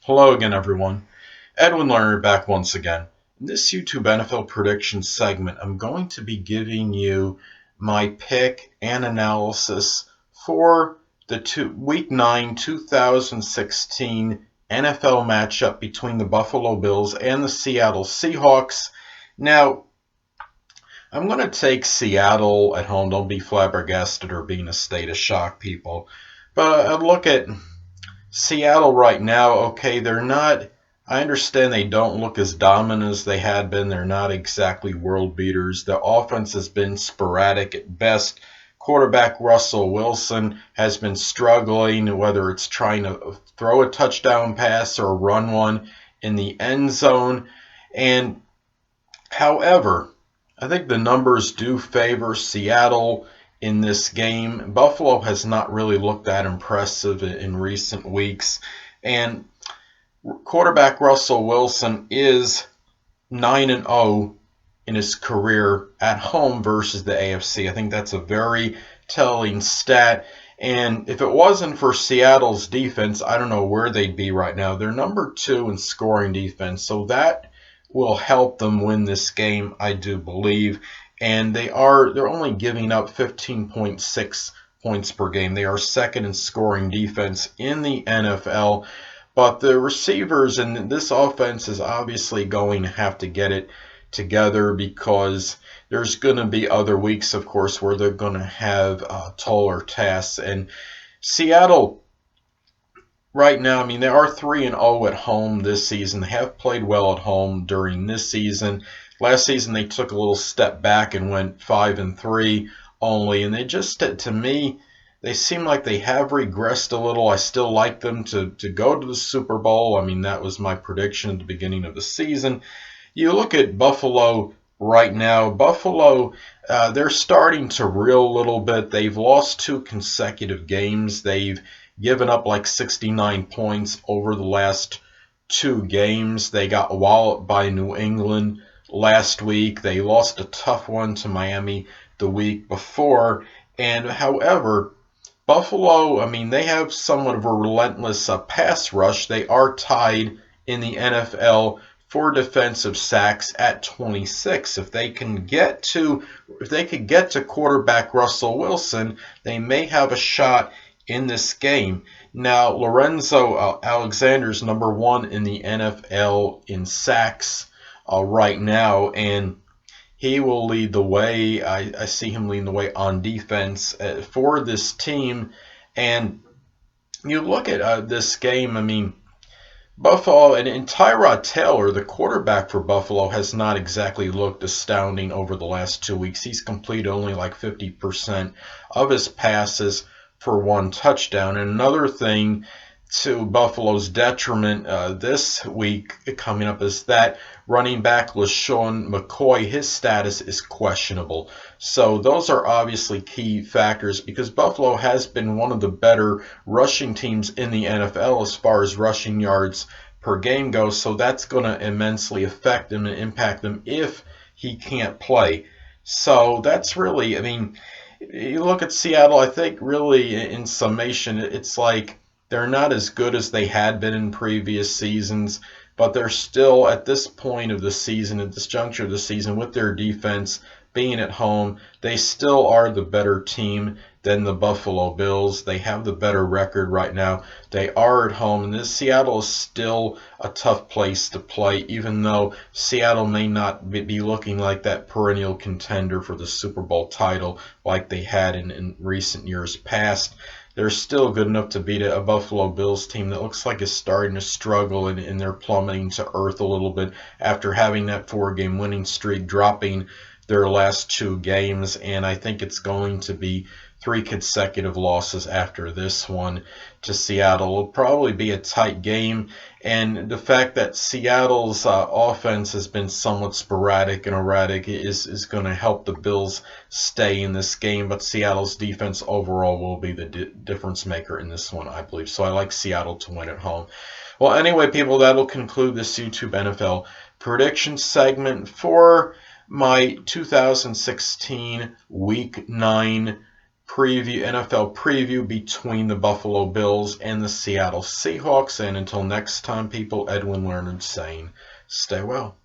Hello again, everyone. Edwin Learnard back once again. In this YouTube NFL prediction segment, I'm going to be giving you my pick and analysis for the Week 9 2016 NFL matchup between the Buffalo Bills and the Seattle Seahawks. Now, I'm going to take Seattle at home. Don't be flabbergasted or be in a state of shock, people. But I look at Seattle right now, okay, they're not. I understand they don't look as dominant as they had been. They're not exactly world beaters. The offense has been sporadic at best. Quarterback Russell Wilson has been struggling, whether it's trying to throw a touchdown pass or run one in the end zone. And however, I think the numbers do favor Seattle in this game. Buffalo has not really looked that impressive in recent weeks. And quarterback Russell Wilson is 9-0 in his career at home versus the AFC. I think that's a very telling stat. And if it wasn't for Seattle's defense, I don't know where they'd be right now. They're number 2 in scoring defense, so that will help them win this game, I do believe. And they're only giving up 15.6 points per game. They are second in scoring defense in the NFL. But the receivers in this offense is obviously going to have to get it together because there's going to be other weeks, of course, where they're going to have taller tasks. And Seattle, right now, I mean, they are 3-0 at home this season. They have played well at home during this season. Last season, they took a little step back and went 5-3 only. And they just, to me, they seem like they have regressed a little. I still like them to go to the Super Bowl. I mean, that was my prediction at the beginning of the season. You look at Buffalo right now. Buffalo, they're starting to reel a little bit. They've lost 2 consecutive games. They've given up like 69 points over the last 2 games. They got walloped by New England last week. They lost a tough one to Miami the week before. And however, Buffalo, I mean, they have somewhat of a relentless pass rush. They are tied in the NFL for defensive sacks at 26. If they could get to quarterback Russell Wilson, they may have a shot in this game. Now, Lorenzo Alexander's number 1 in the NFL in sacks right now, and he will lead the way. I see him leading the way on defense for this team. And you look at this game, I mean, Buffalo and Tyrod Taylor, the quarterback for Buffalo, has not exactly looked astounding over the last 2 weeks. He's completed only like 50% of his passes for 1 touchdown. And another thing to Buffalo's detriment this week coming up is that running back LaShawn McCoy, his status is questionable. So those are obviously key factors because Buffalo has been one of the better rushing teams in the NFL as far as rushing yards per game goes. So that's going to immensely affect him and impact him if he can't play. So that's really, I mean, you look at Seattle, I think really in summation, it's like they're not as good as they had been in previous seasons, but they're still at this point of the season, at this juncture of the season, with their defense being at home, they still are the better team than the Buffalo Bills. They have the better record right now. They are at home, and this Seattle is still a tough place to play, even though Seattle may not be looking like that perennial contender for the Super Bowl title like they had in recent years past. They're still good enough to beat a Buffalo Bills team that looks like is starting to struggle and they're plummeting to earth a little bit after having that 4-game winning streak, dropping their last 2 games. And I think it's going to be 3 consecutive losses after this one to Seattle. It'll probably be a tight game. And the fact that Seattle's offense has been somewhat sporadic and erratic is going to help the Bills stay in this game. But Seattle's defense overall will be the difference maker in this one, I believe. So I like Seattle to win at home. Well, anyway, people, that'll conclude this YouTube NFL prediction segment for my 2016 Week 9 NFL preview between the Buffalo Bills and the Seattle Seahawks. And until next time, people, Edwin Learnard saying, stay well.